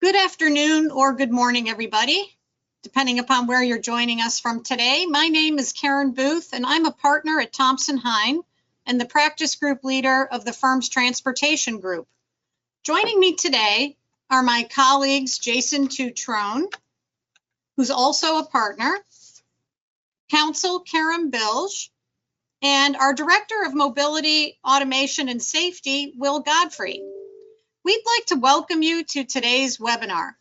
Good afternoon or good morning, everybody, depending upon where you're joining us from today. My name is Karen Booth, and I'm a partner at Thompson Hine and the practice group leader of the firm's transportation group. Joining me today are my colleagues, Jason Tutrone, who's also a partner, counsel Karen Bilge, and our Director of Mobility, Automation, and Safety, Will Godfrey. We'd like to welcome you to today's webinar.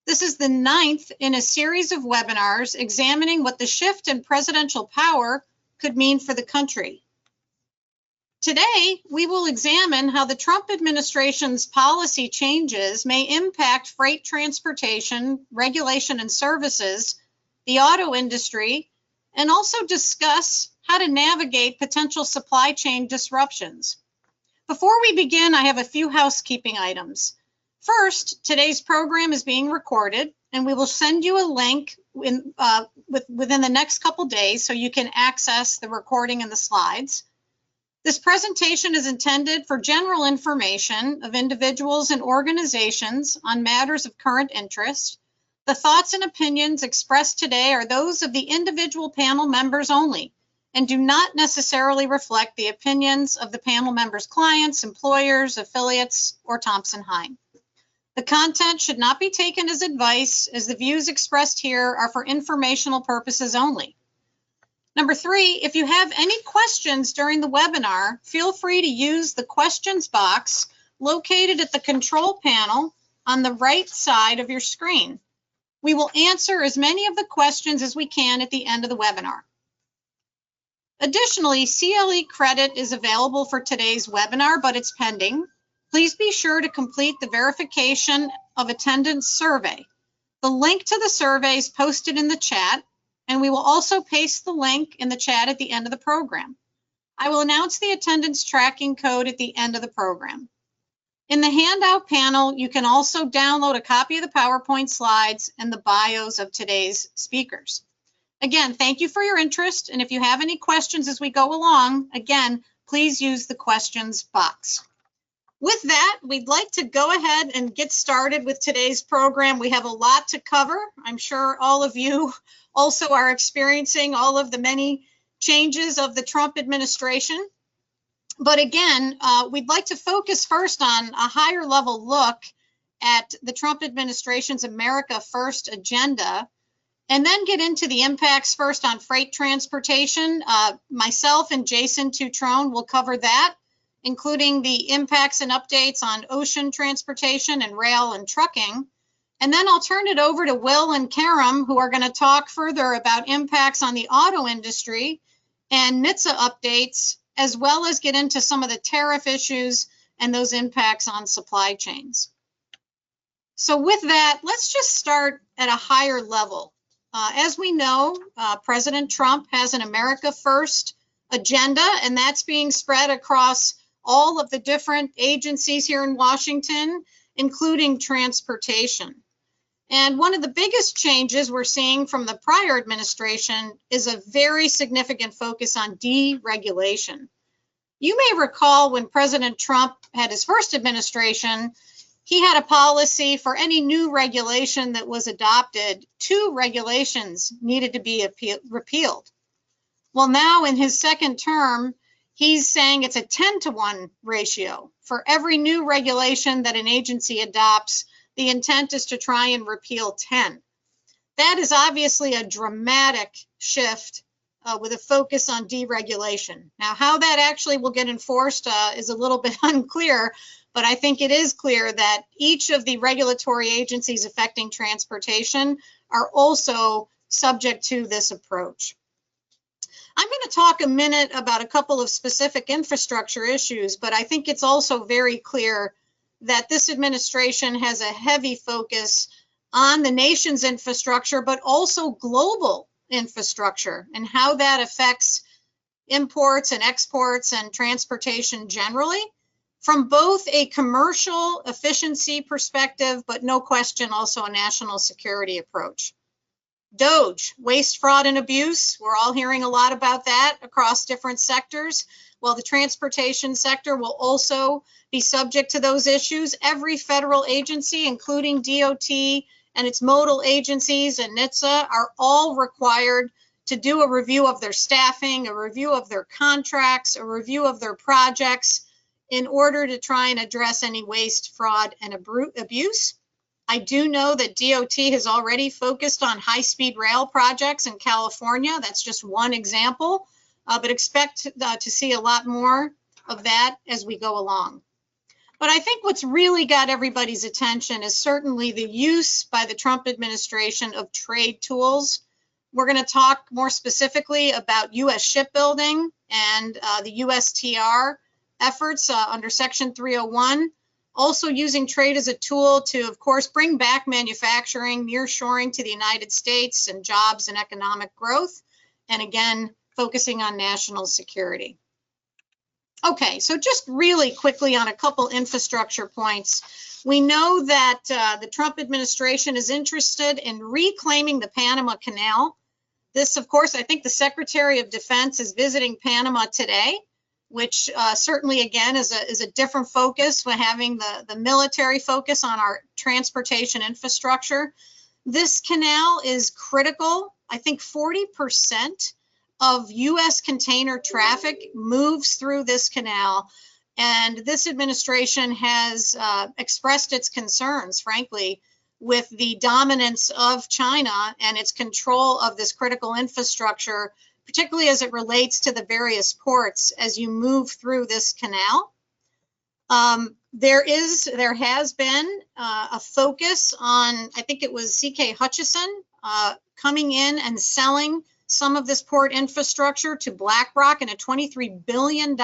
This is the 9th in a series of webinars examining what the shift in presidential power could mean for the country. Today, we will examine how the Trump administration's policy changes may impact freight transportation, regulation and services, the auto industry, and also discuss how to navigate potential supply chain disruptions. Before we begin, I have a few housekeeping items. First, today's program is being recorded, and we will send you a link within the next couple days so you can access the recording and the slides. This presentation is intended for general information of individuals and organizations on matters of current interest. The thoughts and opinions expressed today are those of the individual panel members only, and do not necessarily reflect the opinions of the panel members' clients, employers, affiliates, or Thompson Hine. The content should not be taken as advice, as the views expressed here are for informational purposes only. Number 3, if you have any questions during the webinar, feel free to use the questions box located at the control panel on the right side of your screen. We will answer as many of the questions as we can at the end of the webinar. Additionally, CLE credit is available for today's webinar, but it's pending. Please be sure to complete the verification of attendance survey. The link to the survey is posted in the chat, and we will also paste the link in the chat at the end of the program. I will announce the attendance tracking code at the end of the program. In the handout panel, you can also download a copy of the PowerPoint slides and the bios of today's speakers. Again, thank you for your interest, and if you have any questions as we go along, again, please use the questions box. With that, we'd like to go ahead and get started with today's program. We have a lot to cover. I'm sure all of you also are experiencing all of the many changes of the Trump administration. But again, we'd like to focus first on a higher level look at the Trump administration's America First agenda, and then get into the impacts first on freight transportation. Myself and Jason Tutrone will cover that, including the impacts and updates on ocean transportation and rail and trucking. And then I'll turn it over to Will and Karen, who are going to talk further about impacts on the auto industry and NHTSA updates, as well as get into some of the tariff issues and those impacts on supply chains. So with that, let's just start at a higher level. As we know, President Trump has an America First agenda, and that's being spread across all of the different agencies here in Washington, including transportation. And one of the biggest changes we're seeing from the prior administration is a very significant focus on deregulation. You may recall when President Trump had his first administration, he had a policy for any new regulation that was adopted, 2 regulations needed to be repealed. Well, now in his second term, he's saying it's a 10-to-1 ratio. For every new regulation that an agency adopts, the intent is to try and repeal 10. That is obviously a dramatic shift with a focus on deregulation. Now, how that actually will get enforced is a little bit unclear, but I think it is clear that each of the regulatory agencies affecting transportation are also subject to this approach. I'm going to talk a minute about a couple of specific infrastructure issues, but I think it's also very clear that this administration has a heavy focus on the nation's infrastructure, but also global infrastructure and how that affects imports and exports and transportation generally, from both a commercial efficiency perspective, but no question also a national security approach. DOGE, waste, fraud, and abuse. We're all hearing a lot about that across different sectors. Well, the transportation sector will also be subject to those issues. Every federal agency, including DOT and its modal agencies and NHTSA, are all required to do a review of their staffing, a review of their contracts, a review of their projects in order to try and address any waste, fraud, and abuse. I do know that DOT has already focused on high-speed rail projects in California. That's just one example, but expect to see a lot more of that as we go along. But I think what's really got everybody's attention is certainly the use by the Trump administration of trade tools. We're going to talk more specifically about U.S. shipbuilding and the USTR efforts under Section 301. Also using trade as a tool to, of course, bring back manufacturing, nearshoring to the United States and jobs and economic growth. And again, focusing on national security. Okay, so just really quickly on a couple infrastructure points. We know that the Trump administration is interested in reclaiming the Panama Canal. This, of course, I think the Secretary of Defense is visiting Panama today, which certainly, again, is a different focus when having the military focus on our transportation infrastructure. This canal is critical. I think 40% of U.S. container traffic moves through this canal. And this administration has expressed its concerns, frankly, with the dominance of China and its control of this critical infrastructure, particularly as it relates to the various ports as you move through this canal. There has been a focus on, I think it was C.K. Hutchison coming in and selling some of this port infrastructure to BlackRock in a $23 billion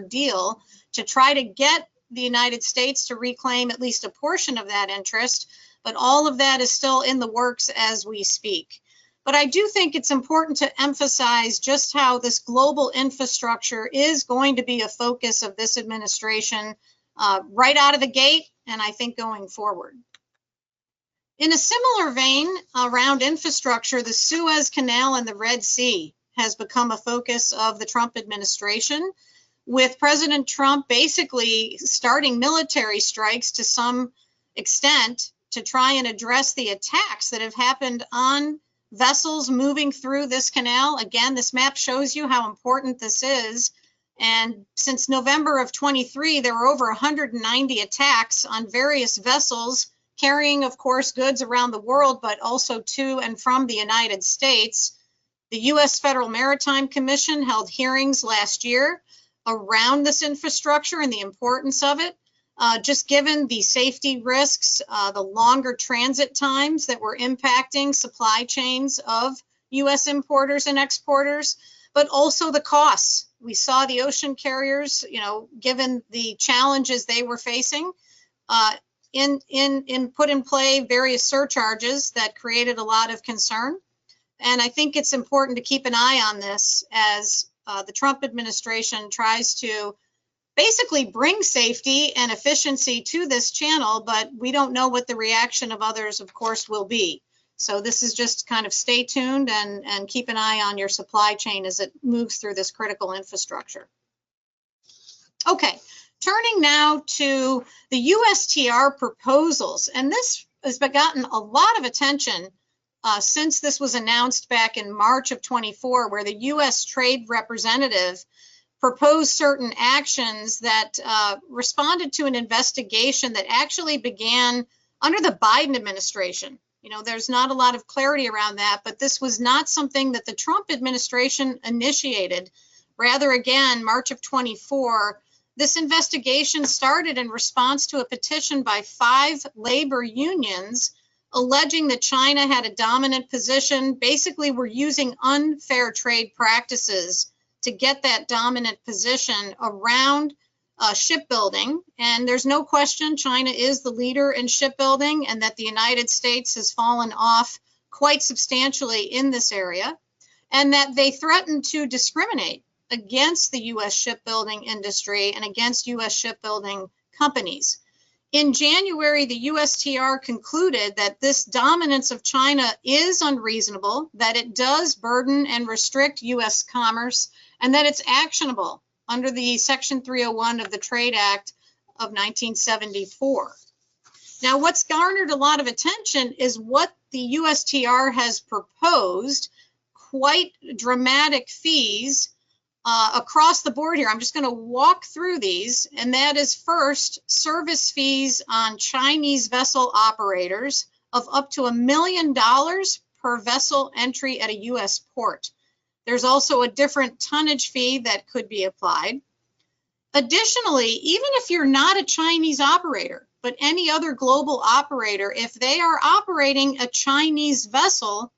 deal to try to get the United States to reclaim at least a portion of that interest. But all of that is still in the works as we speak. But I do think it's important to emphasize just how this global infrastructure is going to be a focus of this administration right out of the gate, and I think going forward. In a similar vein around infrastructure, the Suez Canal and the Red Sea has become a focus of the Trump administration, with President Trump basically starting military strikes to some extent to try and address the attacks that have happened on vessels moving through this canal. Again, this map shows you how important this is. And since November of 23, there were over 190 attacks on various vessels carrying, of course, goods around the world, but also to and from the United States. The U.S. Federal Maritime Commission held hearings last year around this infrastructure and the importance of it. Just given the safety risks, the longer transit times that were impacting supply chains of U.S. importers and exporters, but also the costs. We saw the ocean carriers, given the challenges they were facing, put in play various surcharges that created a lot of concern. And I think it's important to keep an eye on this as the Trump administration tries to basically bring safety and efficiency to this channel, but we don't know what the reaction of others, of course, will be. So this is just kind of stay tuned and keep an eye on your supply chain as it moves through this critical infrastructure. Okay, turning now to the USTR proposals, and this has gotten a lot of attention since this was announced back in March of 24, where the U.S. Trade Representative proposed certain actions that responded to an investigation that actually began under the Biden administration. There's not a lot of clarity around that, but this was not something that the Trump administration initiated. Rather, again, March of 24, this investigation started in response to a petition by 5 labor unions alleging that China had a dominant position. Basically, we're using unfair trade practices to get that dominant position around shipbuilding. And there's no question China is the leader in shipbuilding and that the United States has fallen off quite substantially in this area, and that they threaten to discriminate against the U.S. shipbuilding industry and against U.S. shipbuilding companies. In January, the USTR concluded that this dominance of China is unreasonable, that it does burden and restrict U.S. commerce, and that it's actionable under the Section 301 of the Trade Act of 1974. Now, what's garnered a lot of attention is what the USTR has proposed, quite dramatic fees across the board here. I'm just going to walk through these, and that is first, service fees on Chinese vessel operators of up to $1 million per vessel entry at a U.S. port. There's also a different tonnage fee that could be applied. Additionally, even if you're not a Chinese operator, but any other global operator, if they are operating a Chinese vessel,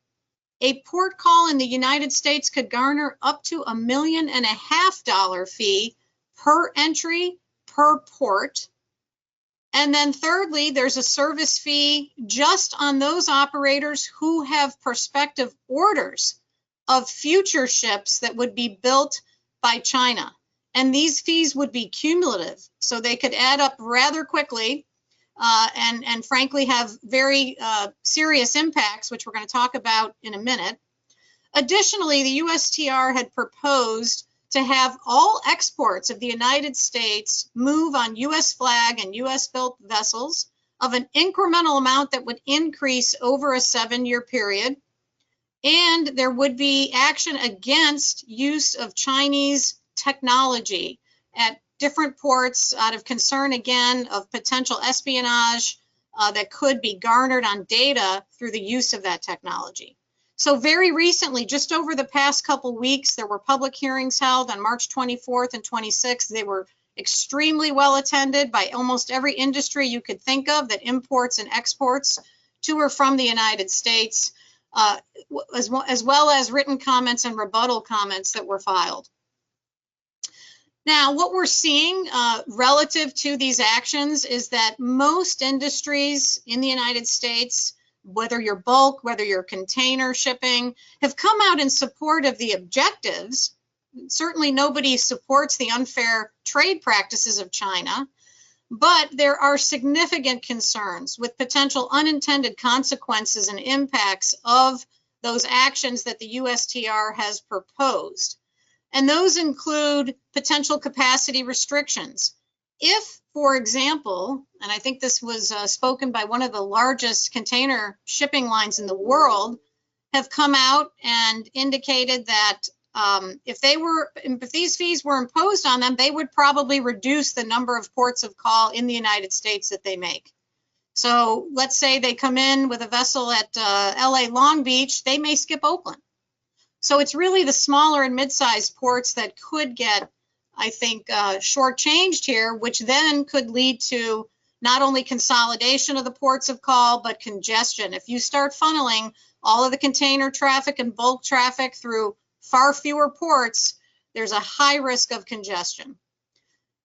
a port call in the United States could garner up to $1.5 million fee per entry per port. And then thirdly, there's a service fee just on those operators who have prospective orders of future ships that would be built by China. And these fees would be cumulative, so they could add up rather quickly and frankly have very serious impacts, which we're going to talk about in a minute. Additionally, the USTR had proposed to have all exports of the United States move on U.S. flag and U.S. built vessels of an incremental amount that would increase over a 7-year period. And there would be action against use of Chinese technology at different ports out of concern, again, of potential espionage that could be garnered on data through the use of that technology. So very recently, just over the past couple weeks, there were public hearings held on March 24th and 26th. They were extremely well attended by almost every industry you could think of that imports and exports to or from the United States, as well as written comments and rebuttal comments that were filed. Now, what we're seeing relative to these actions is that most industries in the United States, whether you're bulk, whether you're container shipping, have come out in support of the objectives. Certainly nobody supports the unfair trade practices of China, but there are significant concerns with potential unintended consequences and impacts of those actions that the USTR has proposed. And those include potential capacity restrictions. If, for example, and I think this was spoken by one of the largest container shipping lines in the world, have come out and indicated that if these fees were imposed on them, they would probably reduce the number of ports of call in the United States that they make. So let's say they come in with a vessel at LA Long Beach, they may skip Oakland. So it's really the smaller and mid-sized ports that could get, I think, shortchanged here, which then could lead to not only consolidation of the ports of call, but congestion. If you start funneling all of the container traffic and bulk traffic through far fewer ports, there's a high risk of congestion.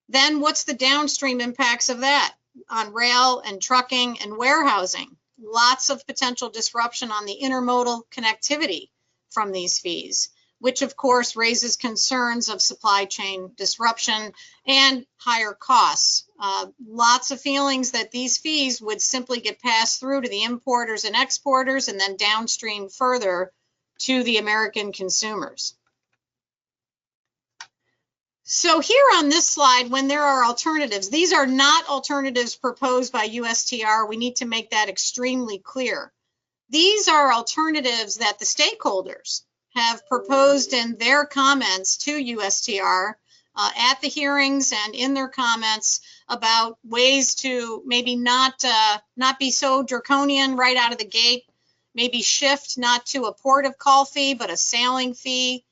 Then what's the downstream impacts of that on rail and trucking and warehousing? Lots of potential disruption on the intermodal connectivity from these fees, which of course raises concerns of supply chain disruption and higher costs. Lots of feelings that these fees would simply get passed through to the importers and exporters and then downstream further to the American consumers. So here on this slide, when there are alternatives, these are not alternatives proposed by USTR. We need to make that extremely clear. These are alternatives that the stakeholders have proposed in their comments to USTR at the hearings and in their comments about ways to maybe not be so draconian right out of the gate, maybe shift not to a port of call fee, but a sailing fee.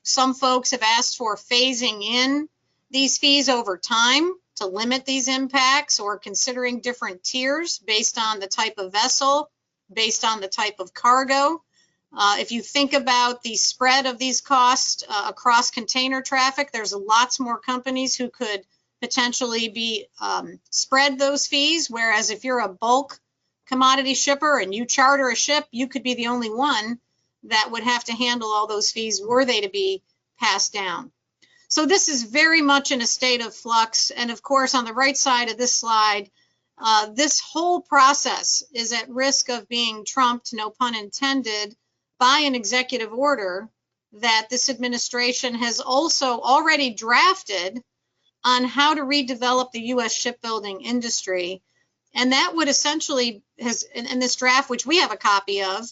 Some folks have asked for phasing in these fees over time to limit these impacts, or considering different tiers based on the type of vessel, based on the type of cargo. If you think about the spread of these costs across container traffic, there's lots more companies who could potentially be spread those fees, whereas if you're a bulk commodity shipper and you charter a ship, you could be the only one that would have to handle all those fees were they to be passed down. So this is very much in a state of flux. And of course, on the right side of this slide, This whole process is at risk of being trumped, no pun intended, by an executive order that this administration has also already drafted on how to redevelop the U.S. shipbuilding industry. And that would essentially, in this draft, which we have a copy of,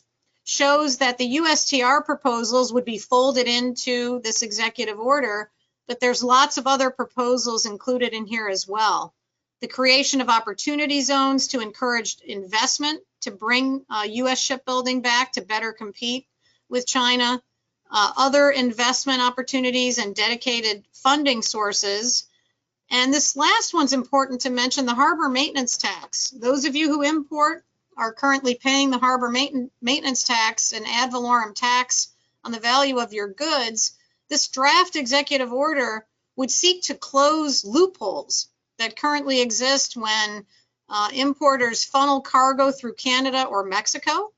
shows that the USTR proposals would be folded into this executive order, but there's lots of other proposals included in here as well. The creation of opportunity zones to encourage investment, to bring U.S. shipbuilding back to better compete with China, other investment opportunities and dedicated funding sources. And this last one's important to mention, the harbor maintenance tax. Those of you who import are currently paying the harbor maintenance tax and ad valorem tax on the value of your goods. This draft executive order would seek to close loopholes that currently exist when importers funnel cargo through Canada or Mexico.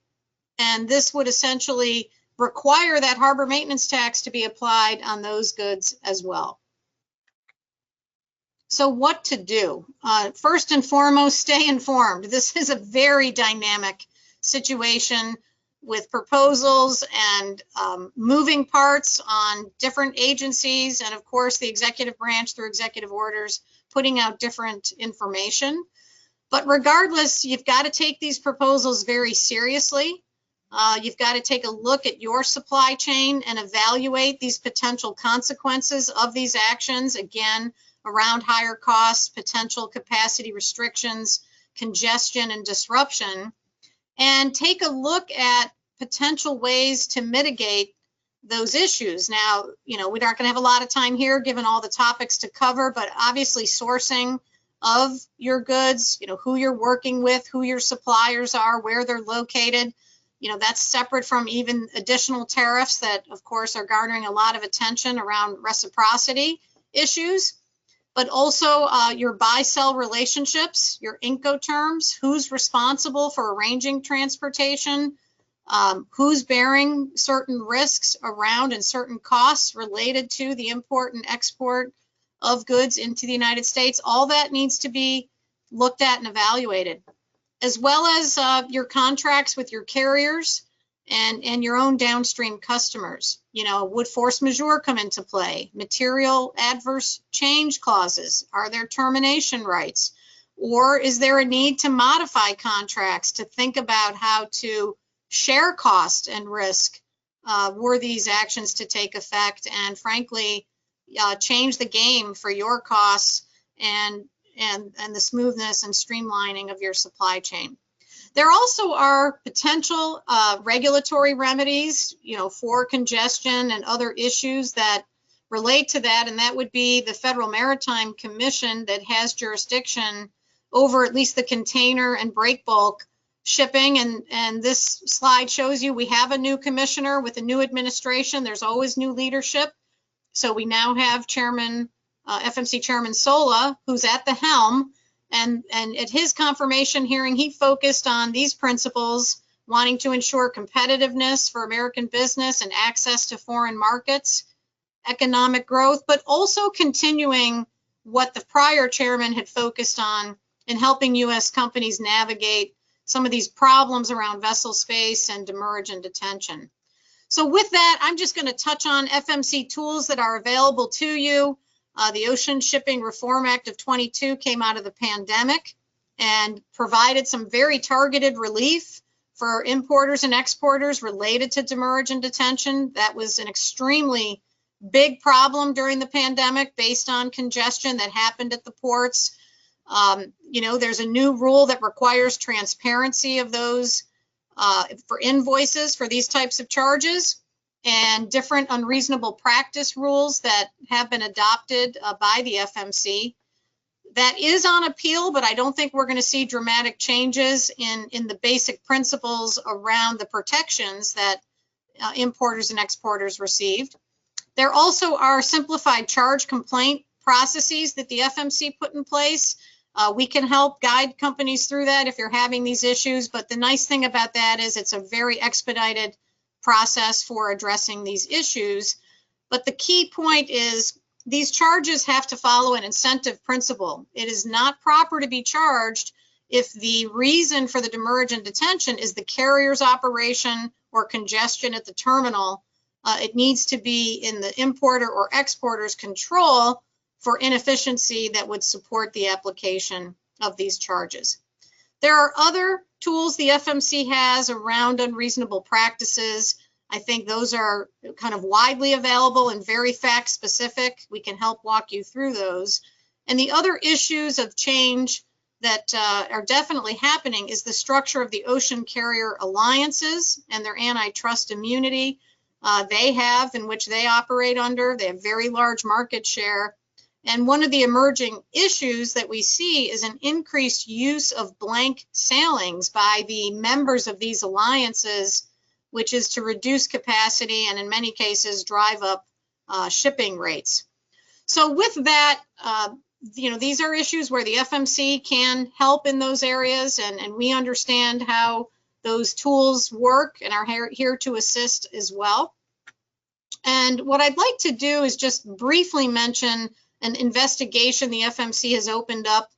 And this would essentially require that harbor maintenance tax to be applied on those goods as well. So what to do? First and foremost, stay informed. This is a very dynamic situation with proposals and moving parts on different agencies, and of course the executive branch through executive orders putting out different information. But regardless, you've got to take these proposals very seriously. You've got to take a look at your supply chain and evaluate these potential consequences of these actions, again, around higher costs, potential capacity restrictions, congestion, and disruption, and take a look at potential ways to mitigate those issues. Now, we aren't going to have a lot of time here given all the topics to cover, but obviously sourcing of your goods, who you're working with, who your suppliers are, where they're located, that's separate from even additional tariffs that, of course, are garnering a lot of attention around reciprocity issues. But also your buy-sell relationships, your Incoterms, who's responsible for arranging transportation, who's bearing certain risks around and certain costs related to the import and export of goods into the United States. All that needs to be looked at and evaluated, as well as your contracts with your carriers and your own downstream customers. Would force majeure come into play? Material adverse change clauses? Are there termination rights? Or is there a need to modify contracts to think about how to share cost and risk were these actions to take effect, and frankly, change the game for your costs and the smoothness and streamlining of your supply chain? There also are potential regulatory remedies, for congestion and other issues that relate to that, and that would be the Federal Maritime Commission that has jurisdiction over at least the container and break bulk shipping. And this slide shows you we have a new commissioner with a new administration. There's always new leadership. So we now have FMC Chairman Sola, who's at the helm. And at his confirmation hearing, he focused on these principles, wanting to ensure competitiveness for American business and access to foreign markets, economic growth, but also continuing what the prior chairman had focused on in helping U.S. companies navigate some of these problems around vessel space and demurrage and detention. So with that, I'm just going to touch on FMC tools that are available to you. The Ocean Shipping Reform Act of 22 came out of the pandemic and provided some very targeted relief for importers and exporters related to demurrage and detention. That was an extremely big problem during the pandemic based on congestion that happened at the ports. There's a new rule that requires transparency of those for invoices for these types of charges, and different unreasonable practice rules that have been adopted by the FMC. That is on appeal, but I don't think we're going to see dramatic changes in the basic principles around the protections that importers and exporters received. There also are simplified charge complaint processes that the FMC put in place. We can help guide companies through that if you're having these issues, but the nice thing about that is it's a very expedited process for addressing these issues. But the key point is these charges have to follow an incentive principle. It is not proper to be charged if the reason for the demurrage and detention is the carrier's operation or congestion at the terminal, it needs to be in the importer or exporter's control for inefficiency that would support the application of these charges. There are other tools the FMC has around unreasonable practices. I think those are kind of widely available and very fact specific. We can help walk you through those. And the other issues of change that are definitely happening is the structure of the ocean carrier alliances and their antitrust immunity they have, in which they operate under. They have very large market share. And one of the emerging issues that we see is an increased use of blank sailings by the members of these alliances, which is to reduce capacity and in many cases drive up shipping rates. So with that, these are issues where the FMC can help in those areas, and we understand how those tools work and are here to assist as well. And what I'd like to do is just briefly mention an investigation the FMC has opened up.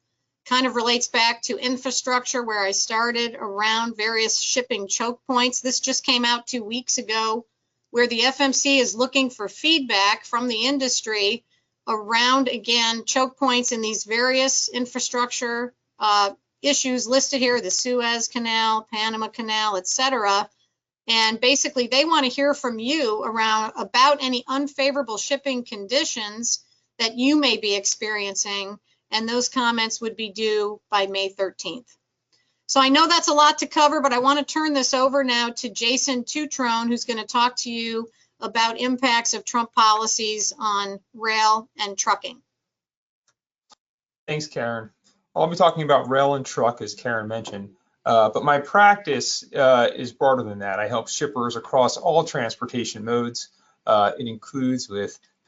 Kind of relates back to infrastructure, where I started, around various shipping choke points. This just came out 2 weeks ago, where the FMC is looking for feedback from the industry around, again, choke points in these various infrastructure issues listed here, the Suez Canal, Panama Canal, etc. And basically, they want to hear from you about any unfavorable shipping conditions that you may be experiencing, and those comments would be due by May 13th. So I know that's a lot to cover, but I want to turn this over now to Jason Tutrone, who's going to talk to you about impacts of Trump policies on rail and trucking. Thanks, Karen. I'll be talking about rail and truck, as Karen mentioned, but my practice is broader than that. I help shippers across all transportation modes. It includes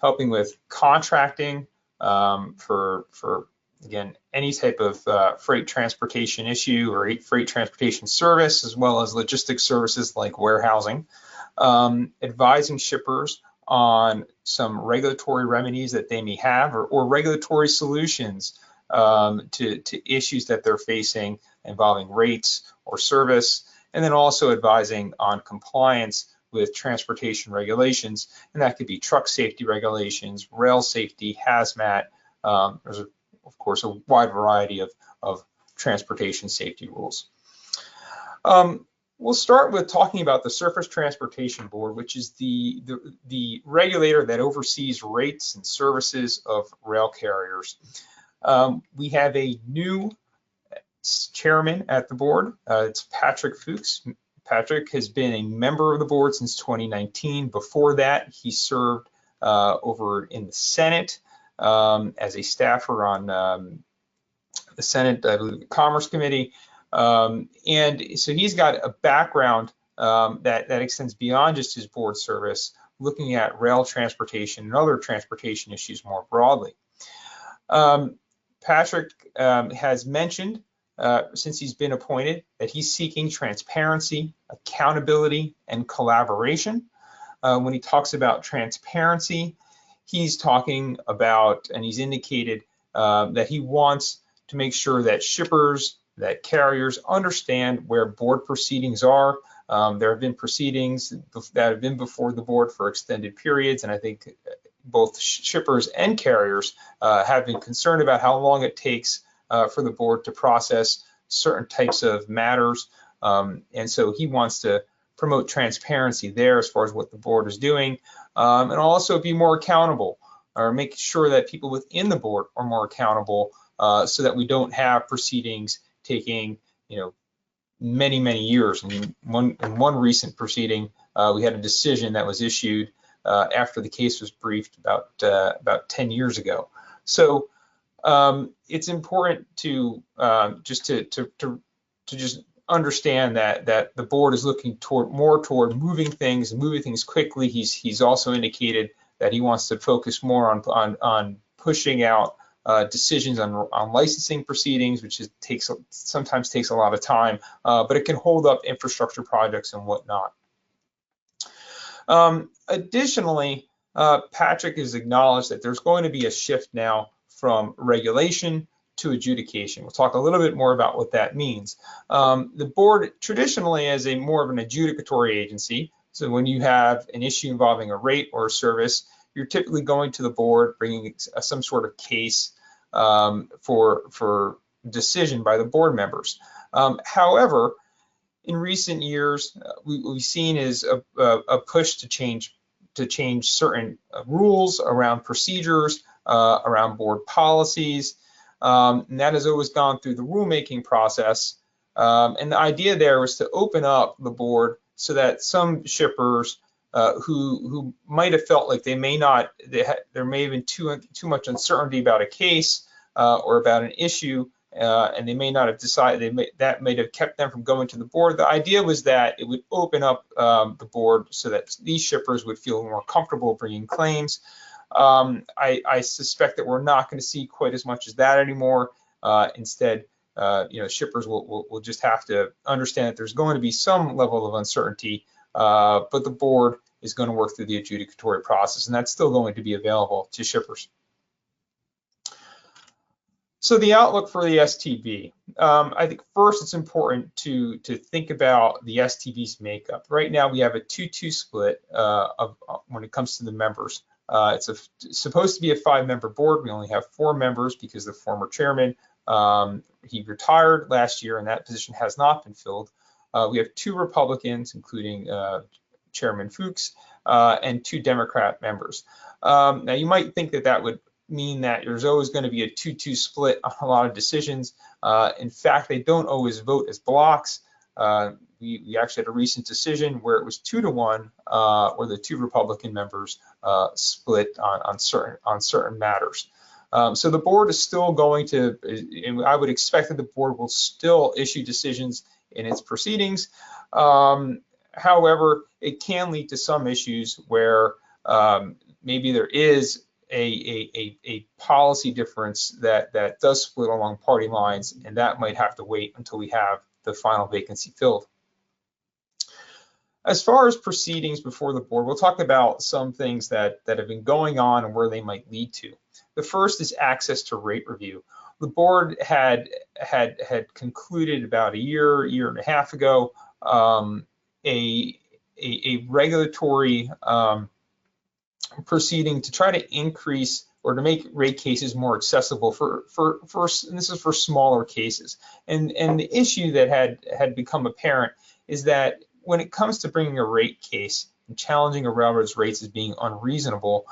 helping with contracting for again, any type of freight transportation issue or freight transportation service, as well as logistics services like warehousing, advising shippers on some regulatory remedies that they may have, or regulatory solutions to issues that they're facing involving rates or service, and then also advising on compliance with transportation regulations, and that could be truck safety regulations, rail safety, hazmat. There's, of course, a wide variety of transportation safety rules. We'll start with talking about the Surface Transportation Board, which is the regulator that oversees rates and services of rail carriers. We have a new chairman at the board. It's Patrick Fuchs. Patrick has been a member of the board since 2019. Before that, he served over in the Senate as a staffer on the Senate, I believe, Commerce Committee. And so he's got a background that extends beyond just his board service, looking at rail transportation and other transportation issues more broadly. Patrick has mentioned since he's been appointed that he's seeking transparency, accountability, and collaboration. When he talks about transparency, he's talking about, and he's indicated that he wants to make sure that shippers, that carriers understand where board proceedings are. There have been proceedings that have been before the board for extended periods, and I think both shippers and carriers have been concerned about how long it takes for the board to process certain types of matters. And so he wants to promote transparency there as far as what the board is doing, and also be more accountable, or make sure that people within the board are more accountable, so that we don't have proceedings taking, many years. I mean, in one recent proceeding, we had a decision that was issued after the case was briefed about 10 years ago. So it's important to just understand that the board is looking more toward moving things quickly. He's also indicated that he wants to focus more on pushing out decisions on licensing proceedings, which sometimes takes a lot of time, but it can hold up infrastructure projects and whatnot. Additionally, Patrick has acknowledged that there's going to be a shift now from regulation to adjudication. We'll talk a little bit more about what that means. The board traditionally is more of an adjudicatory agency. So when you have an issue involving a rate or a service, you're typically going to the board, bringing some sort of case for decision by the board members. However, in recent years, we've seen is a push to change certain rules around procedures, around board policies, and that has always gone through the rulemaking process. And the idea there was to open up the board so that some shippers who might have felt like there may have been too much uncertainty about a case or about an issue, and they may not have decided, that may have kept them from going to the board. The idea was that it would open up the board so that these shippers would feel more comfortable bringing claims. I suspect that we're not going to see quite as much as that anymore. Instead, shippers will just have to understand that there's going to be some level of uncertainty, but the board is going to work through the adjudicatory process, and that's still going to be available to shippers. So the outlook for the STB. I think first it's important to think about the STB's makeup. Right now we have a 2-2 split when it comes to the members. It's supposed to be a 5-member board. We only have 4 members because the former chairman, he retired last year and that position has not been filled. We have 2 Republicans, including Chairman Fuchs, and 2 Democrat members. Now you might think that would mean that there's always going to be a 2-2 split on a lot of decisions. In fact, they don't always vote as blocks. We actually had a recent decision where it was 2-1, where the 2 Republican members split on certain matters. So the board is still going to, and I would expect that the board will still issue decisions in its proceedings. However, it can lead to some issues where maybe there is a policy difference that does split along party lines, and that might have to wait until we have the final vacancy filled. As far as proceedings before the board, we'll talk about some things that have been going on and where they might lead to. The first is access to rate review. The board had concluded about a year and a half ago a regulatory proceeding to try to increase or to make rate cases more accessible for and this is for smaller cases. And the issue that had become apparent is that when it comes to bringing a rate case and challenging a railroad's rates as being unreasonable,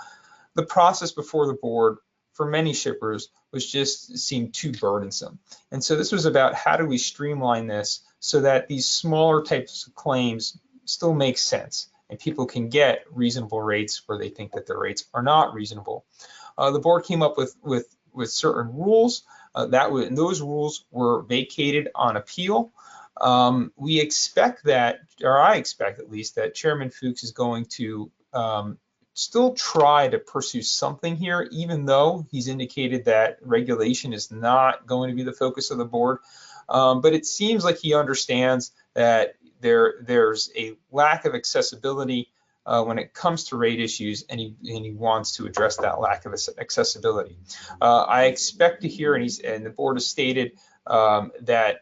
the process before the board for many shippers seemed too burdensome. And so this was about how do we streamline this so that these smaller types of claims still make sense and people can get reasonable rates where they think that their rates are not reasonable. The board came up with certain rules and those rules were vacated on appeal. We expect that, or I expect at least, that Chairman Fuchs is going to still try to pursue something here, even though he's indicated that regulation is not going to be the focus of the board. But it seems like he understands that there's a lack of accessibility when it comes to rate issues, and he wants to address that lack of accessibility. I expect to hear, and the board has stated that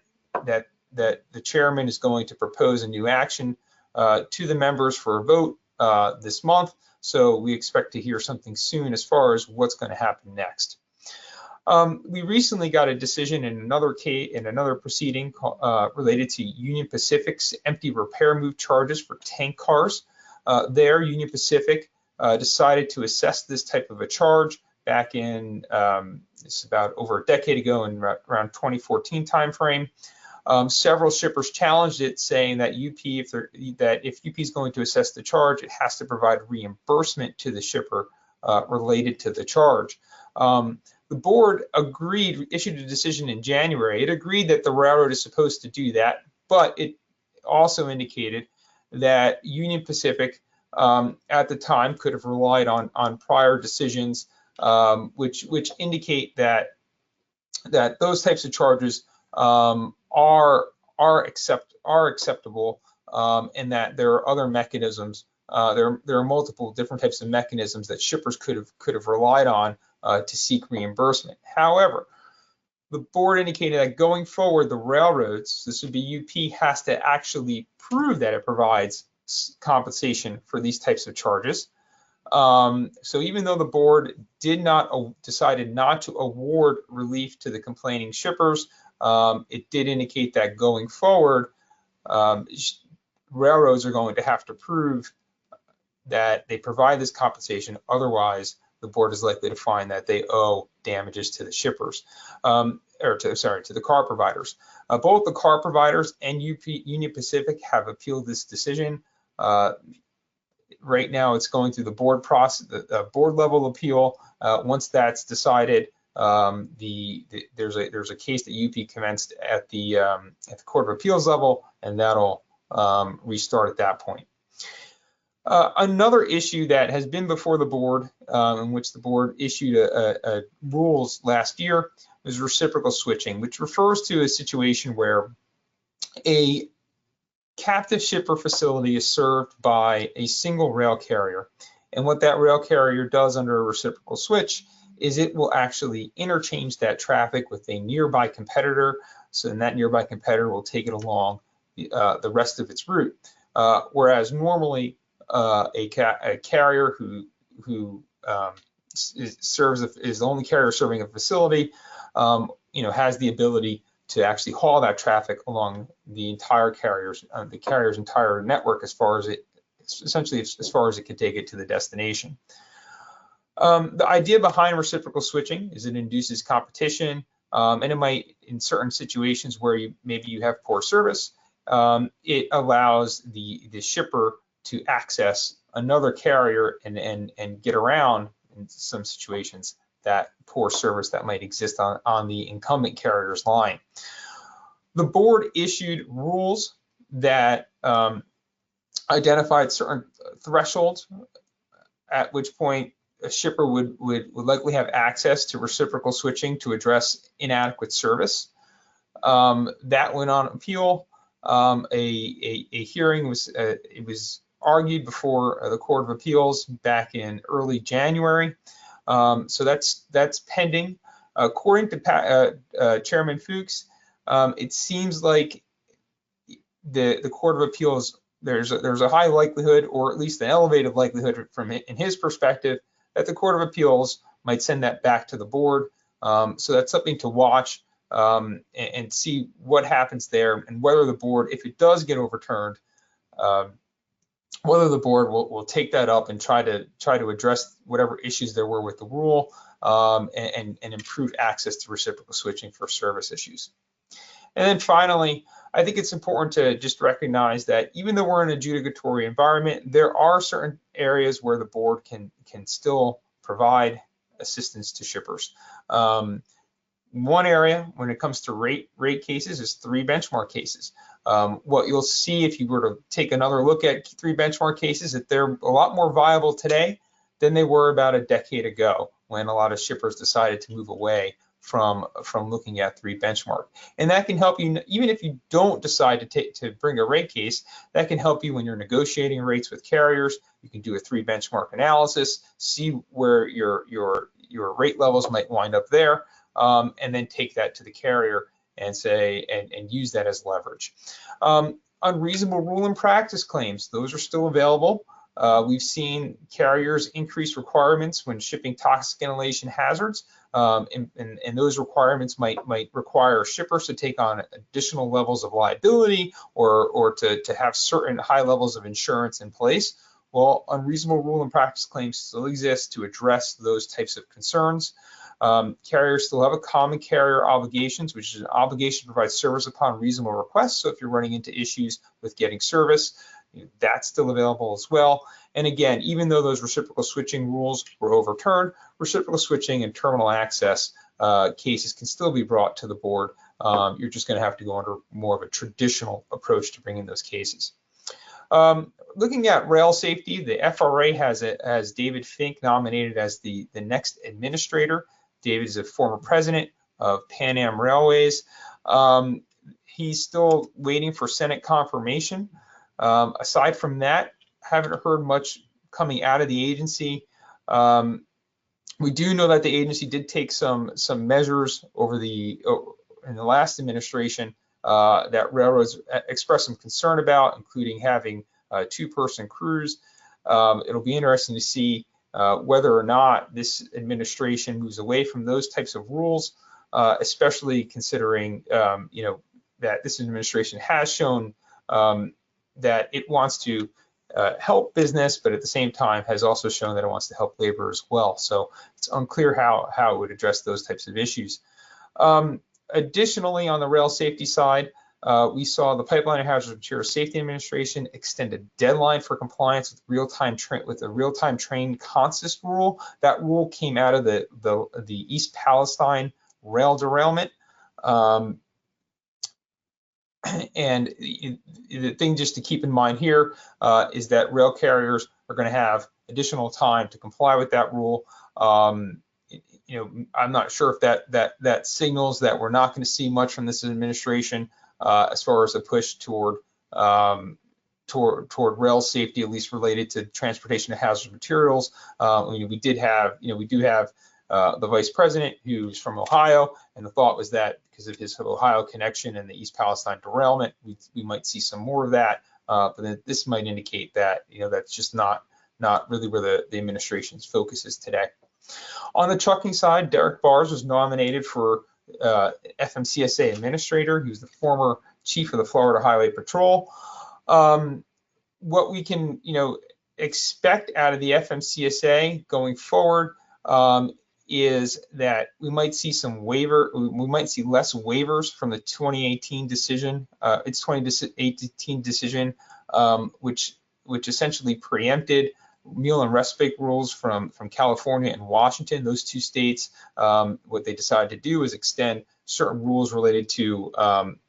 the chairman is going to propose a new action to the members for a vote this month. So we expect to hear something soon as far as what's going to happen next. We recently got a decision in another proceeding related to Union Pacific's empty repair move charges for tank cars. There, Union Pacific decided to assess this type of a charge back in, it's about over a decade ago, in around 2014 timeframe. Several shippers challenged it, saying that if UP is going to assess the charge, it has to provide reimbursement to the shipper related to the charge. The board issued a decision in January. It agreed that the railroad is supposed to do that, but it also indicated that Union Pacific at the time could have relied on prior decisions, which indicate that those types of charges are acceptable, and that there are other mechanisms. There are multiple different types of mechanisms that shippers could have relied on to seek reimbursement. However, the board indicated that going forward, the railroads, this would be UP, has to actually prove that it provides compensation for these types of charges. So even though the board decided not to award relief to the complaining shippers, it did indicate that going forward, railroads are going to have to prove that they provide this compensation. Otherwise, the board is likely to find that they owe damages to the shippers, to the car providers. Both the car providers and Union Pacific have appealed this decision. Right now, it's going through the board process, the board level appeal. Once that's decided, there's a case that UP commenced at the Court of Appeals level, and that'll restart at that point. Another issue that has been before the board, in which the board issued a rules last year, was reciprocal switching, which refers to a situation where a captive shipper facility is served by a single rail carrier. And what that rail carrier does under a reciprocal switch is it will actually interchange that traffic with a nearby competitor. So then that nearby competitor will take it along the rest of its route. Whereas normally a carrier who is the only carrier serving a facility, has the ability to actually haul that traffic along the entire carrier's entire network as far as it can take it to the destination. The idea behind reciprocal switching is it induces competition, and it might, in certain situations where maybe you have poor service, it allows the shipper to access another carrier and get around, in some situations, that poor service that might exist on the incumbent carrier's line. The board issued rules that identified certain thresholds at which point a shipper would likely have access to reciprocal switching to address inadequate service. That went on appeal. A hearing was argued before the Court of Appeals back in early January. So that's pending. According to Chairman Fuchs, it seems like the Court of Appeals, there's a high likelihood, or at least an elevated likelihood in his perspective, that the Court of Appeals might send that back to the board. So that's something to watch and see what happens there, and whether the board, if it does get overturned, whether the board will take that up and try to address whatever issues there were with the rule, and improve access to reciprocal switching for service issues. And then finally, I think it's important to just recognize that even though we're in an adjudicatory environment, there are certain areas where the board can still provide assistance to shippers. One area when it comes to rate cases is 3 benchmark cases. What you'll see if you were to take another look at 3 benchmark cases, that they're a lot more viable today than they were about a decade ago, when a lot of shippers decided to move away from looking at 3 benchmark. And that can help you, even if you don't decide to bring a rate case, that can help you when you're negotiating rates with carriers. You can do a 3 benchmark analysis, see where your rate levels might wind up there, and then take that to the carrier and say, and use that as leverage. Unreasonable rule and practice claims, those are still available. We've seen carriers increase requirements when shipping toxic inhalation hazards, and those requirements might require shippers to take on additional levels of liability, or to have certain high levels of insurance in place. Well, unreasonable rule and practice claims still exist to address those types of concerns. Carriers still have a common carrier obligations, which is an obligation to provide service upon reasonable request. So if you're running into issues with getting service, that's still available as well. And again, even though those reciprocal switching rules were overturned, reciprocal switching and terminal access cases can still be brought to the board. You're just going to have to go under more of a traditional approach to bringing those cases. Looking at rail safety, the FRA has David Fink nominated as the next administrator. David is a former president of Pan Am Railways. He's still waiting for Senate confirmation. Aside from that, haven't heard much coming out of the agency. We do know that the agency did take some measures in the last administration that railroads expressed some concern about, including having two-person crews. It'll be interesting to see whether or not this administration moves away from those types of rules, especially considering that this administration has shown that it wants to help business, but at the same time has also shown that it wants to help labor as well. So it's unclear how it would address those types of issues. Additionally, on the rail safety side, we saw the Pipeline and Hazardous Materials Safety Administration extend a deadline for compliance with the real-time train consist rule. That rule came out of the East Palestine rail derailment. And the thing just to keep in mind here is that rail carriers are going to have additional time to comply with that rule. I'm not sure if that signals that we're not going to see much from this administration as far as a push toward rail safety, at least related to transportation of hazardous materials. We do have the vice president, who's from Ohio, and the thought was that because of his Ohio connection and the East Palestine derailment, we might see some more of that. But then this might indicate that that's just not really where the administration's focus is today. On the trucking side, Derek Bars was nominated for FMCSA administrator. He was the former chief of the Florida Highway Patrol. What we can expect out of the FMCSA going forward is that we might see less waivers from the 2018 decision. Its 2018 decision, which essentially preempted meal and rest break rules from California and Washington. Those two states, what they decided to do is extend certain rules related to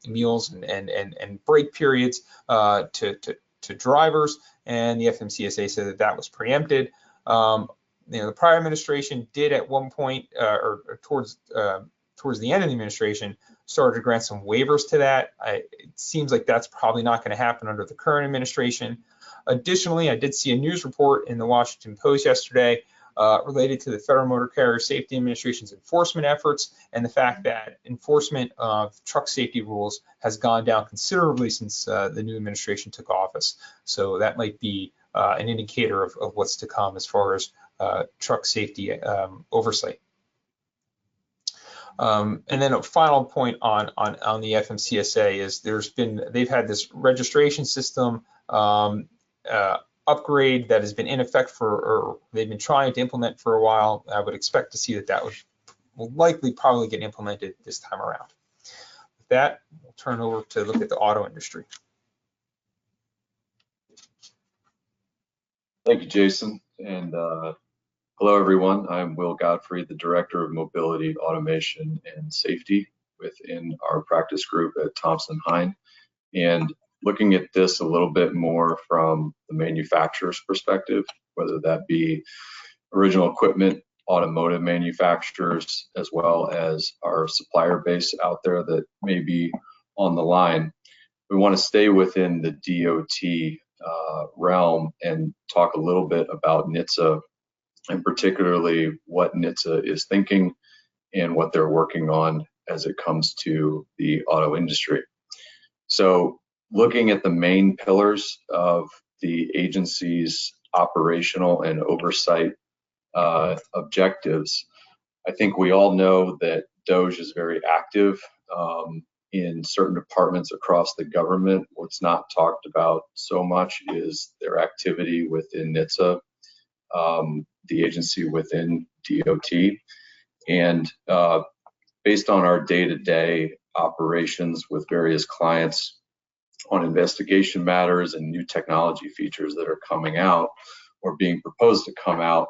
meals and break periods to drivers, and the FMCSA said that was preempted. The prior administration did at one point, or towards the end of the administration, started to grant some waivers to that. It seems like that's probably not going to happen under the current administration. Additionally, I did see a news report in the Washington Post yesterday related to the Federal Motor Carrier Safety Administration's enforcement efforts and the fact that enforcement of truck safety rules has gone down considerably since the new administration took office. So that might be an indicator of what's to come as far as truck safety oversight. And then a final point on the FMCSA is they've had this registration system upgrade that has been in effect or they've been trying to implement for a while. I would expect to see that will likely probably get implemented this time around. With that, we'll turn over to look at the auto industry. Thank you, Jason. And hello, everyone. I'm Will Godfrey, the Director of Mobility, Automation, and Safety within our practice group at Thompson Hine. And looking at this a little bit more from the manufacturer's perspective, whether that be original equipment, automotive manufacturers, as well as our supplier base out there that may be on the line, we want to stay within the DOT realm and talk a little bit about NHTSA, and particularly what NHTSA is thinking and what they're working on as it comes to the auto industry. So looking at the main pillars of the agency's operational and oversight objectives, I think we all know that DOJ is very active in certain departments across the government. What's not talked about so much is their activity within NHTSA, the agency within DOT. And based on our day-to-day operations with various clients on investigation matters and new technology features that are coming out or being proposed to come out,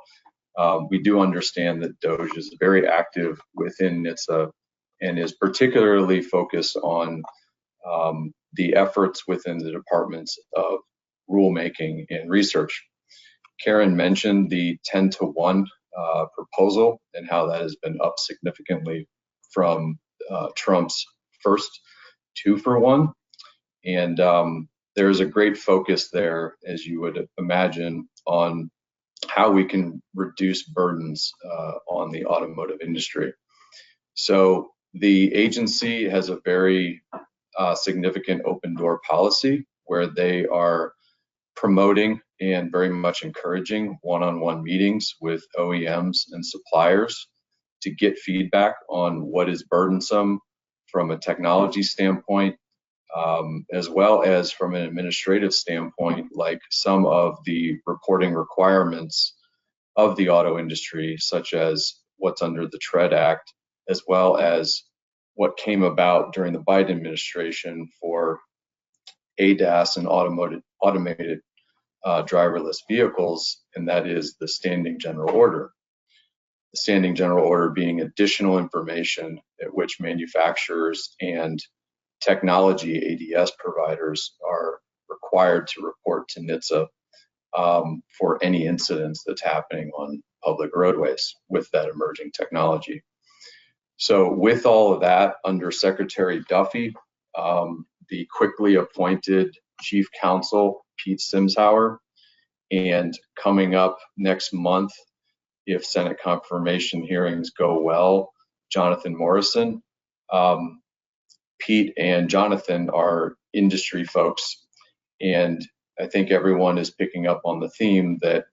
we do understand that DOJ is very active within NHTSA and is particularly focused on the efforts within the departments of rulemaking and research. Karen mentioned the 10-to-1 proposal and how that has been up significantly from Trump's first 2-for-1. And there's a great focus there, as you would imagine, on how we can reduce burdens on the automotive industry. So the agency has a very significant open door policy where they are promoting and very much encouraging one-on-one meetings with OEMs and suppliers to get feedback on what is burdensome from a technology standpoint, as well as from an administrative standpoint, like some of the reporting requirements of the auto industry, such as what's under the TREAD Act, as well as what came about during the Biden administration for ADAS and automated driverless vehicles, and that is the Standing General Order. The Standing General Order being additional information at which manufacturers and technology ADS providers are required to report to NHTSA for any incidents that's happening on public roadways with that emerging technology. So with all of that, under Secretary Duffy, the quickly appointed Chief Counsel, Pete Simshauer, and coming up next month, if Senate confirmation hearings go well, Jonathan Morrison. Pete and Jonathan are industry folks, and I think everyone is picking up on the theme that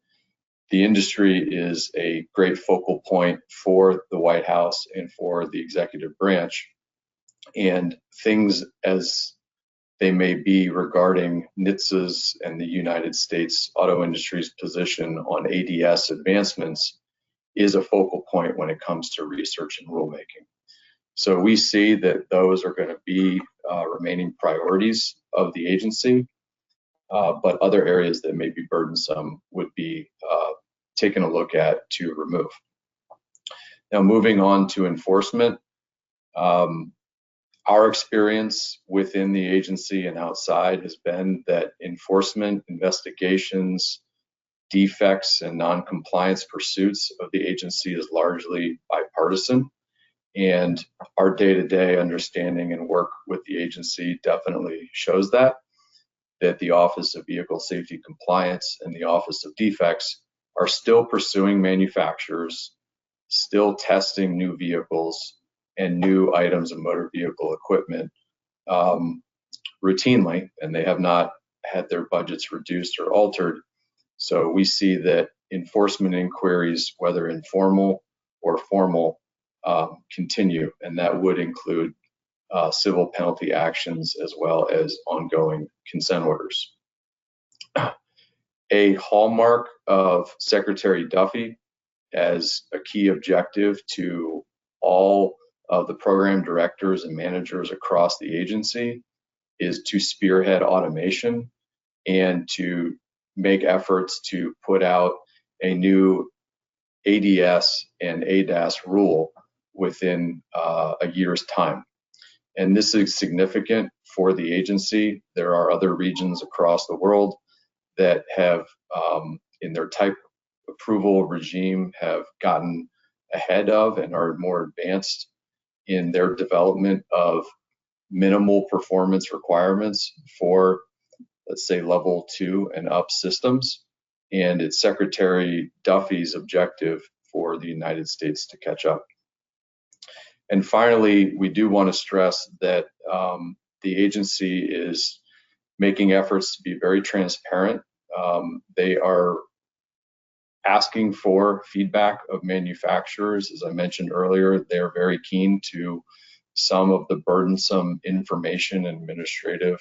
the industry is a great focal point for the White House and for the executive branch, and things as they may be regarding NHTSA's and the United States auto industry's position on ADS advancements is a focal point when it comes to research and rulemaking. So we see that those are going to be remaining priorities of the agency, but other areas that may be burdensome would be taken a look at to remove. Now, moving on to enforcement, our experience within the agency and outside has been that enforcement, investigations, defects, and non-compliance pursuits of the agency is largely bipartisan. And our day-to-day understanding and work with the agency definitely shows that the Office of Vehicle Safety Compliance and the Office of Defects are still pursuing manufacturers, still testing new vehicles and new items of motor vehicle equipment routinely, and they have not had their budgets reduced or altered. So we see that enforcement inquiries, whether informal or formal, continue, and that would include civil penalty actions as well as ongoing consent orders. A hallmark of Secretary Duffy as a key objective to all of the program directors and managers across the agency is to spearhead automation and to make efforts to put out a new ADS and ADAS rule within a year's time. And this is significant for the agency. There are other regions across the world that have, in their type approval regime, have gotten ahead of and are more advanced in their development of minimal performance requirements for, let's say, level 2 and up systems. And it's Secretary Duffy's objective for the United States to catch up. And finally, we do want to stress that the agency is making efforts to be very transparent. They are asking for feedback of manufacturers. As I mentioned earlier, they're very keen to some of the burdensome information and administrative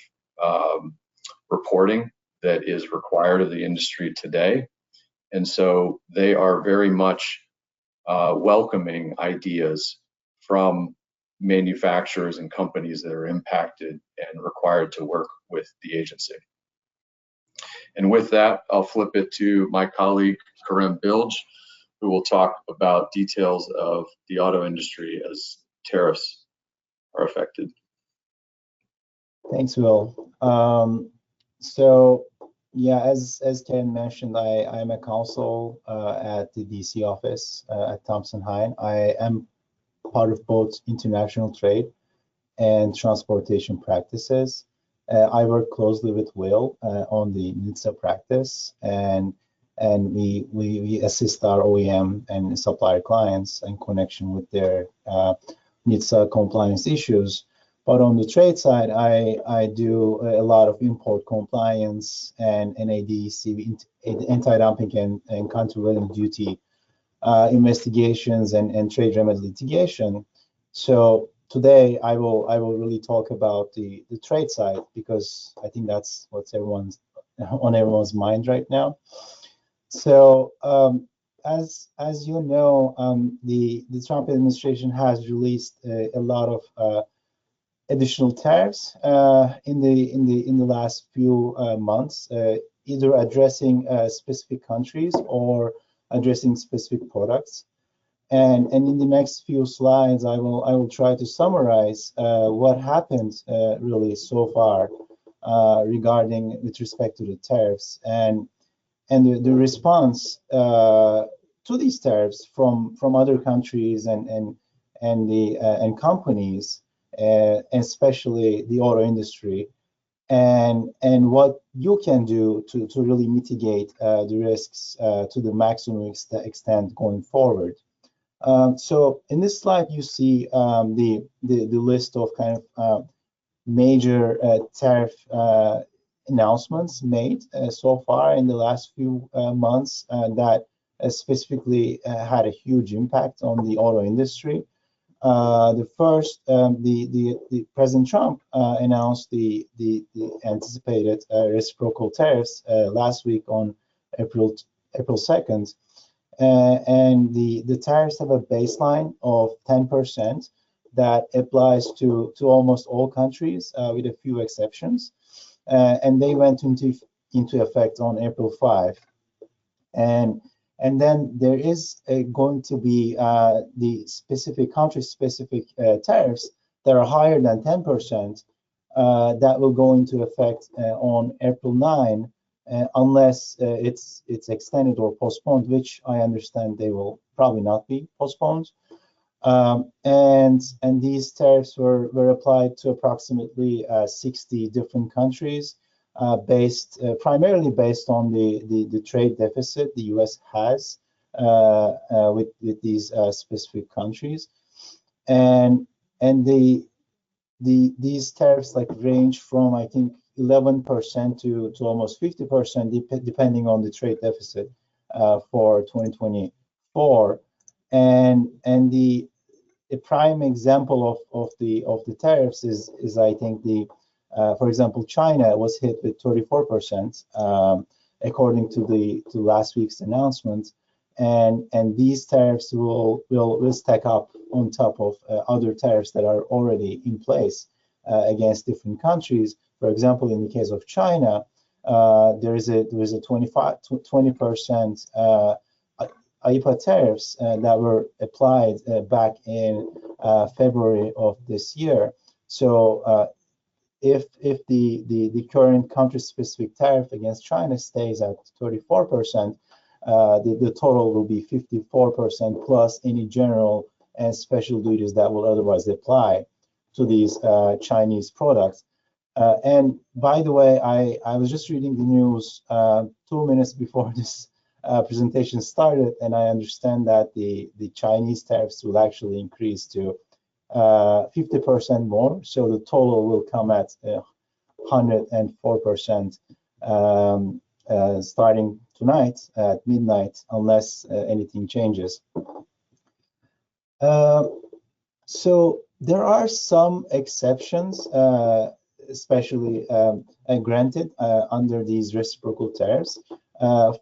reporting that is required of the industry today. And so they are very much welcoming ideas from manufacturers and companies that are impacted and required to work with the agency. And with that, I'll flip it to my colleague, Karem Bilge, who will talk about details of the auto industry as tariffs are affected. Thanks, Will. So yeah, as Ken mentioned, I am a counsel at the DC office at Thompson Hine. I am part of both international trade and transportation practices. I work closely with Will on the NHTSA practice, and and we assist our OEM and supplier clients in connection with their NHTSA compliance issues. But on the trade side, I do a lot of import compliance and NADC, anti-dumping and countervailing duty investigations and trade remedy litigation. So today I will really talk about the trade side, because I think that's what's on everyone's mind right now. So as you know, the Trump administration has released a lot of additional tariffs in the last few months, either addressing specific countries or addressing specific products. And in the next few slides, I will try to summarize what happened really so far regarding with respect to the tariffs and the response to these tariffs from other countries and companies, especially the auto industry, and what you can do to really mitigate the risks to the maximum extent going forward. So in this slide, you see the list of kind of major tariff announcements made so far in the last few months that specifically had a huge impact on the auto industry. The first, the President Trump announced the anticipated reciprocal tariffs last week on April 2nd. And the tariffs have a baseline of 10% that applies to almost all countries with a few exceptions. And they went into effect on April 5. And then there is going to be the specific country-specific tariffs that are higher than 10% that will go into effect on April 9, unless it's extended or postponed, which I understand they will probably not be postponed. And these tariffs were applied to approximately 60 different countries, primarily based on the trade deficit the U.S. has with these specific countries, and these tariffs range from, I think, 11% to almost 50%, depending on the trade deficit for 2024. And the prime example of the tariffs is I think for example, China was hit with 34%, according to last week's announcement, and these tariffs will stack up on top of other tariffs that are already in place against different countries. For example, in the case of China, there is a 20% IEEPA tariffs that were applied back in February of this year. So if the current country-specific tariff against China stays at 34%, the total will be 54% plus any general and special duties that will otherwise apply to these Chinese products. And by the way, I was just reading the news 2 minutes before this presentation started, and I understand that the Chinese tariffs will actually increase to 50% more. So the total will come at 104% starting tonight at midnight, unless anything changes. So there are some exceptions, especially granted under these reciprocal tariffs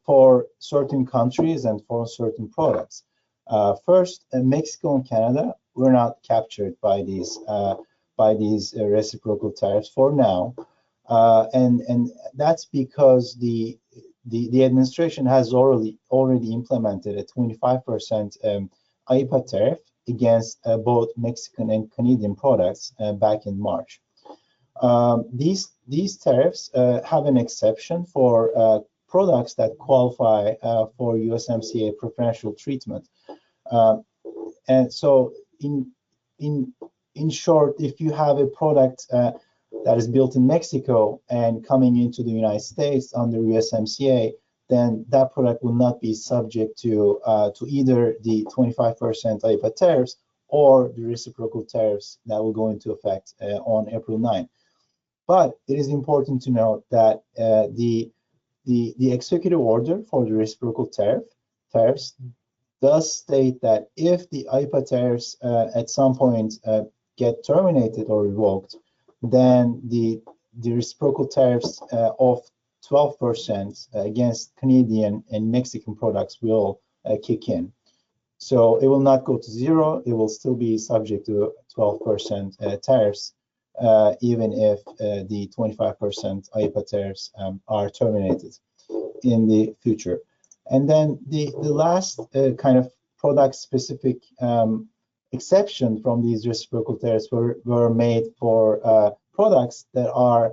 for certain countries and for certain products. First, Mexico and Canada were not captured by these reciprocal tariffs for now, and that's because the administration has already implemented a 25% IEEPA tariff against both Mexican and Canadian products back in March. These tariffs have an exception for products that qualify for USMCA preferential treatment. And so in short, if you have a product that is built in Mexico and coming into the United States under USMCA, then that product will not be subject to either the 25% IEEPA tariffs or the reciprocal tariffs that will go into effect on April 9. But it is important to note that the executive order for the reciprocal tariffs does state that if the IEEPA tariffs at some point get terminated or revoked, then the reciprocal tariffs of 12% against Canadian and Mexican products will kick in. So it will not go to zero. It will still be subject to 12% tariffs, even if the 25% IEEPA tariffs are terminated in the future. And then the last kind of product-specific exception from these reciprocal tariffs were made for products that are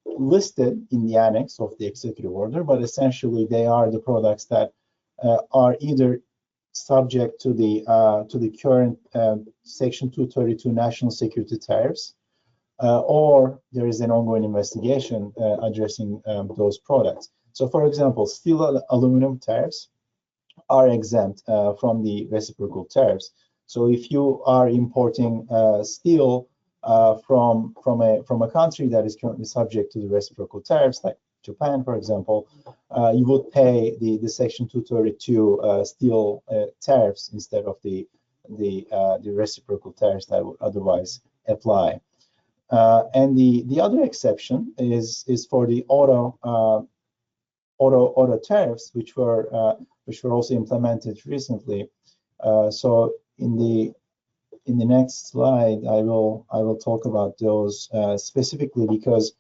listed in the annex of the executive order, but essentially they are the products that are either subject to the current Section 232 national security tariffs, or there is an ongoing investigation addressing those products. So, for example, steel aluminum tariffs are exempt from the reciprocal tariffs. So, if you are importing steel from a country that is currently subject to the reciprocal tariffs, like Japan, for example, you would pay the Section 232 steel tariffs instead of the reciprocal tariffs that would otherwise apply. And the other exception is for the auto tariffs, which were also implemented recently. So in the next slide, I will talk about those specifically because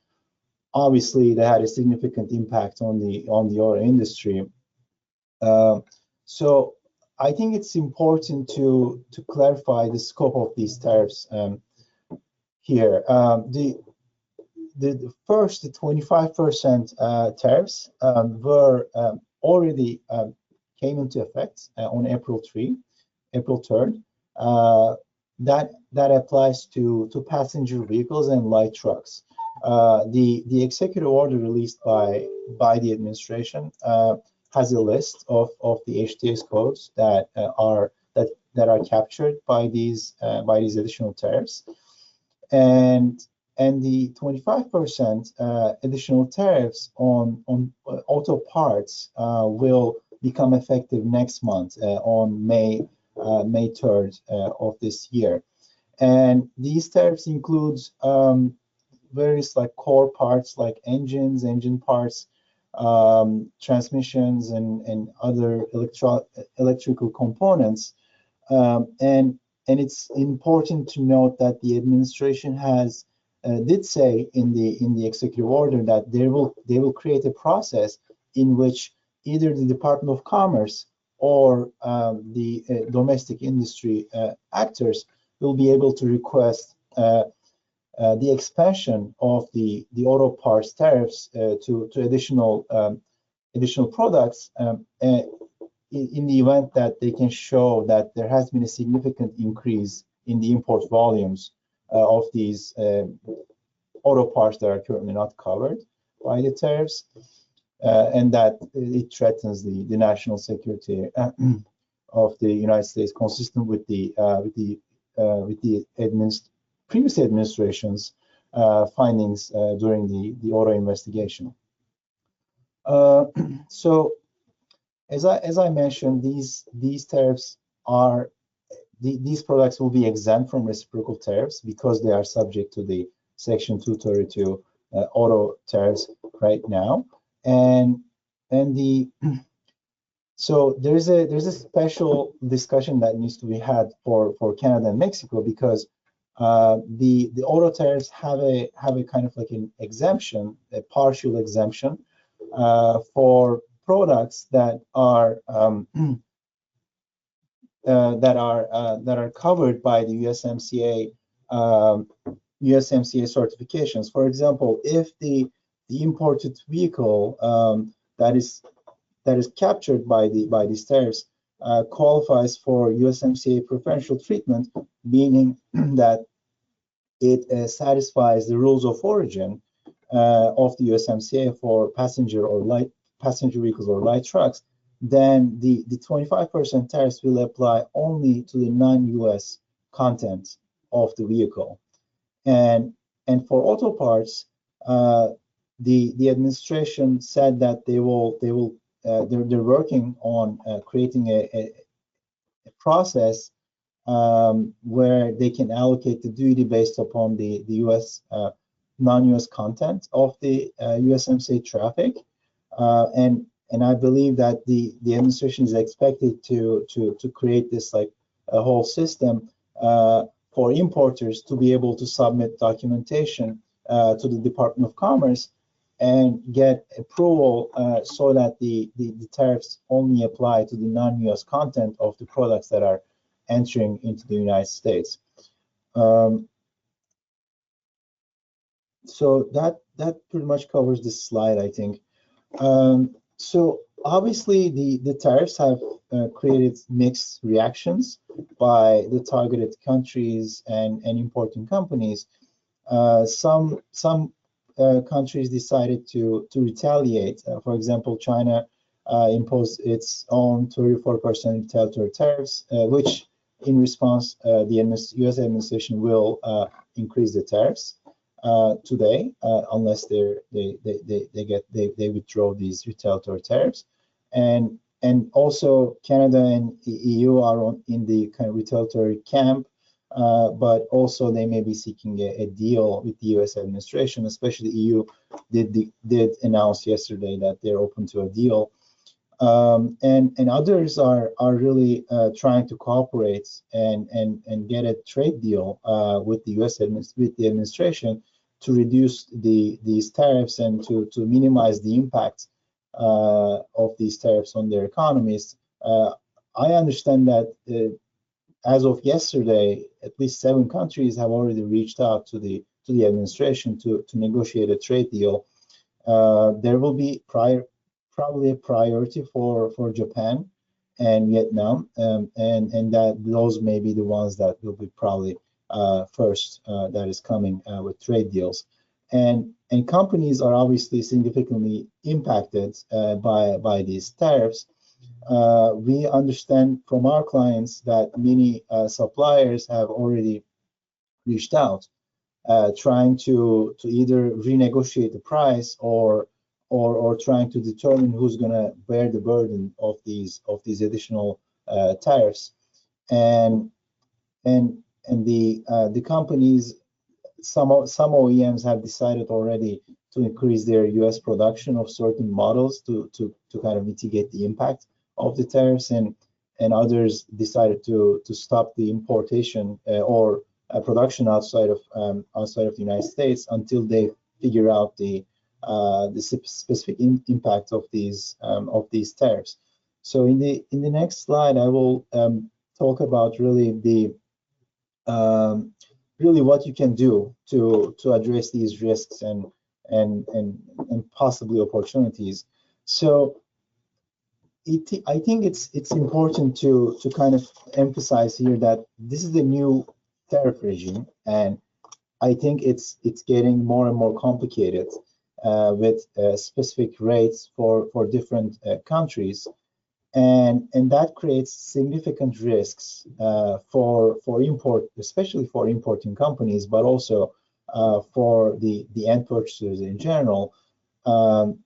obviously they had a significant impact on the auto industry. So I think it's important to clarify the scope of these tariffs here. The first, the 25% tariffs were already came into effect on April 3rd. That applies to passenger vehicles and light trucks. The executive order released by the administration has a list of the HTS codes that are captured by these additional tariffs, and the 25% additional tariffs on auto parts will become effective next month on May 3rd of this year. And these tariffs includes various like core parts like engines, engine parts, transmissions, and other electrical components. And it's important to note that the administration has did say in the executive order that they will create a process in which either the Department of Commerce or the domestic industry actors will be able to request the expansion of the auto parts tariffs to additional products in the event that they can show that there has been a significant increase in the import volumes of these auto parts that are currently not covered by the tariffs, and that it threatens the national security of the United States, consistent with the previous administration's findings during the auto investigation. So, as I mentioned, these tariffs are these products will be exempt from reciprocal tariffs because they are subject to the Section 232 auto tariffs right now, so there's a special discussion that needs to be had for Canada and Mexico because the auto tariffs have a kind of like an exemption, a partial exemption for products that are covered by the USMCA certifications. For example, if the imported vehicle that is captured by these tariffs qualifies for USMCA preferential treatment, meaning that it satisfies the rules of origin of the USMCA for passenger passenger vehicles or light trucks, then the 25% tariffs will apply only to the non-US content of the vehicle. And for auto parts, the administration said that they're working on creating a process where they can allocate the duty based upon the US non-US content of the USMCA traffic, and I believe that the administration is expected to create this like a whole system for importers to be able to submit documentation to the Department of Commerce and get approval so that the tariffs only apply to the non-US content of the products that are entering into the United States. So that pretty much covers this slide, I think. So obviously the tariffs have created mixed reactions by the targeted countries and importing companies. Some countries decided to retaliate. For example, China imposed its own 34% retaliatory tariffs, which in response, the US administration will increase the tariffs today, unless they withdraw these retaliatory tariffs, and also Canada and the EU are in the kind of retaliatory camp, but also they may be seeking a deal with the US administration. Especially the EU did announce yesterday that they're open to a deal, and others are really trying to cooperate and get a trade deal with the US administration to reduce these tariffs and to minimize the impact of these tariffs on their economies. I understand that as of yesterday, at least 7 countries have already reached out to the administration to negotiate a trade deal. There will be probably a priority for Japan and Vietnam, and that those may be the ones that will be probably first that is coming with trade deals. And companies are obviously significantly impacted by these tariffs. We understand from our clients that many suppliers have already reached out, trying to either renegotiate the price or trying to determine who's going to bear the burden of these additional tariffs. And the companies, some OEMs have decided already to increase their US production of certain models to kind of mitigate the impact of the tariffs, and others decided to stop the importation or production outside of the United States until they figure out the specific impact of these tariffs. So in the next slide, I will talk about really what you can do to address these risks and possibly opportunities. So I think it's important to kind of emphasize here that this is the new tariff regime, and I think it's getting more and more complicated with specific rates for different countries, and that creates significant risks for import, especially for importing companies, but also for the end purchasers in general. And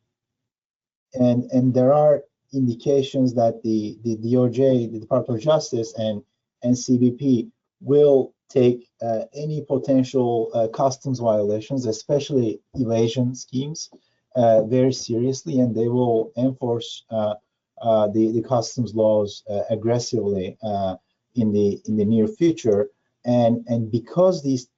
there are indications that the DOJ, the Department of Justice, and CBP will take any potential customs violations, especially evasion schemes, very seriously, and they will enforce the customs laws aggressively in the near future. And because these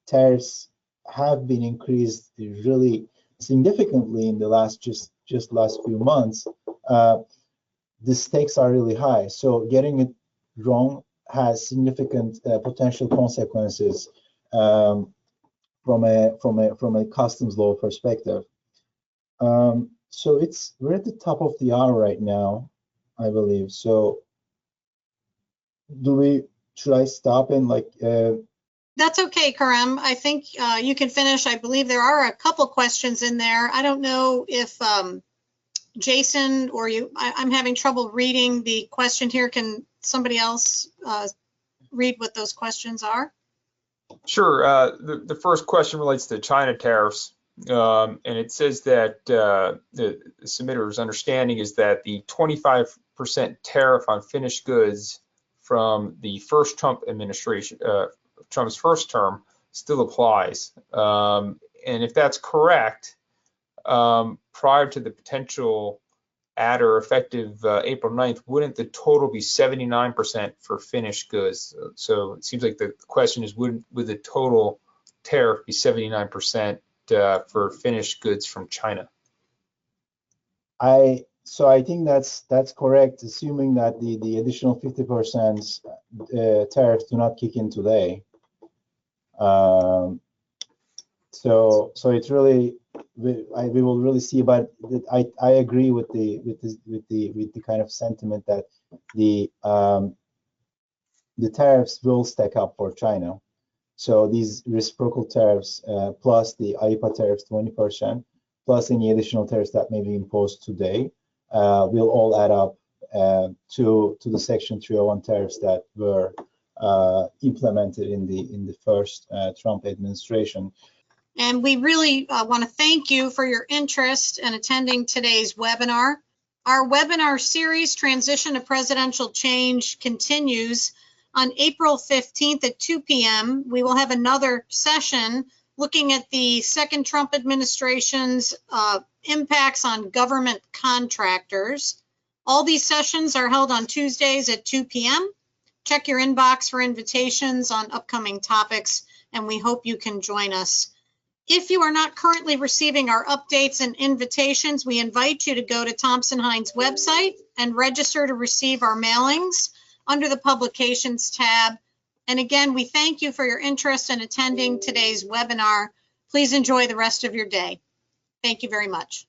tariffs have been increased really significantly in the last few months, the stakes are really high. So getting it wrong has significant potential consequences from a customs law perspective. So we're at the top of the hour right now, I believe. So should I stop and That's okay, Karim. I think you can finish. I believe there are a couple questions in there. I don't know if Jason, or you, I'm having trouble reading the question here. Can somebody else read what those questions are? Sure. The first question relates to China tariffs. And it says that the submitter's understanding is that the 25% tariff on finished goods from the first Trump administration, Trump's first term, still applies. And if that's correct, prior to the potential adder effective April 9th, wouldn't the total be 79% for finished goods? So it seems like the question is, would the total tariff be 79% for finished goods from China? So I think that's correct, assuming that the additional 50% tariffs do not kick in today. So it's really, we will really see, but I agree with the kind of sentiment that the tariffs will stack up for China. So these reciprocal tariffs plus the IEEPA tariffs 20% plus any additional tariffs that may be imposed today will all add up to the Section 301 tariffs that were implemented in the first Trump administration. And we really want to thank you for your interest in attending today's webinar. Our webinar series, Transition to Presidential Change, continues on April 15th at 2 p.m. We will have another session looking at the second Trump administration's impacts on government contractors. All these sessions are held on Tuesdays at 2 p.m. Check your inbox for invitations on upcoming topics, and we hope you can join us. If you are not currently receiving our updates and invitations, we invite you to go to Thompson Hine's website and register to receive our mailings under the Publications tab. And again, we thank you for your interest in attending today's webinar. Please enjoy the rest of your day. Thank you very much.